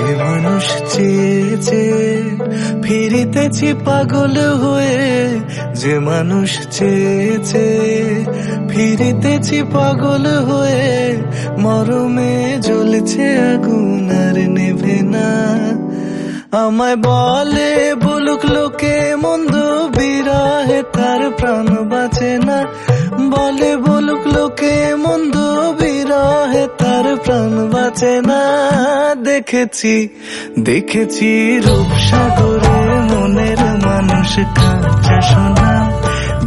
যে মানুষ চেয়েছে ফিরিতেছি পাগল হয়ে, যে মানুষ চেয়েছে ফিরিতেছি পাগল হয়ে, মরমে জ্বলছে আগুন আর নেভে না। আমায় বলে বলুক লোকে মন্দ, বিরহে তার প্রাণ বাঁচে না। বলে বলুক লোকে মন্দ, বিরহে তার প্রাণ বাঁচে না। দেখেছি দেখেছি রূপসাগরে মনের মানুষ কাঁচা সোনা।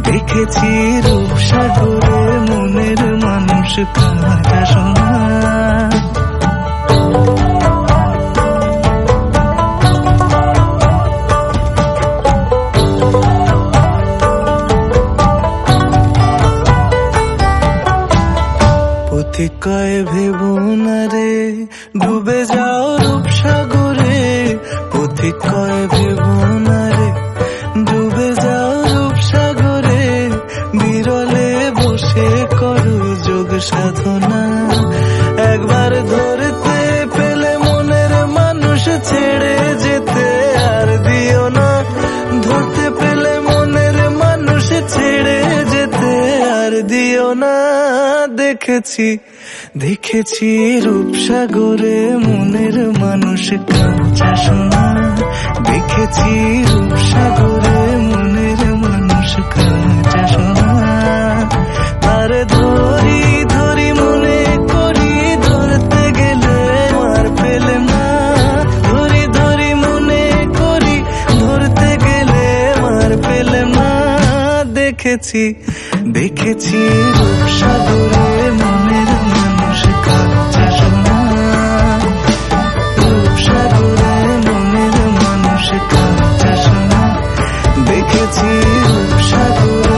দেখেছি রূপসাগরে মনের মানুষ কাঁচা সোনা। পথিক কয় ভেবো না রে ডুবে যাও রূপসাগরে। পথিক কয় ভেবো না রে ডুবে যাও রূপসাগরে, বিরলে বসে করো যোগ সাধনা। একবার ধরতে পেলে মনের মানুষ ছেড়ে যেতে আর দিও না। ধরতে পেলে মনের মানুষ ছেড়ে যেতে আর দিও না। দেখেছি দেখেছি রূপসাগরে মনের মানুষ কাঁচা সোনা। দেখেছি রূপসাগরে মনের মানুষ কাঁচা সোনা। তার ধরি ধরি মনে করি, ধরতে গেলে আর পেলে না। ধরি ধরি মনে করি, ধরতে গেলে আর পেলে না। দেখেছি দেখেছি রূপসাগরে মনের মানুষ কাঁচা সোনা। রূপসাগরে মনের মানুষ কাঁচা সোনা। দেখেছি রূপসাগরে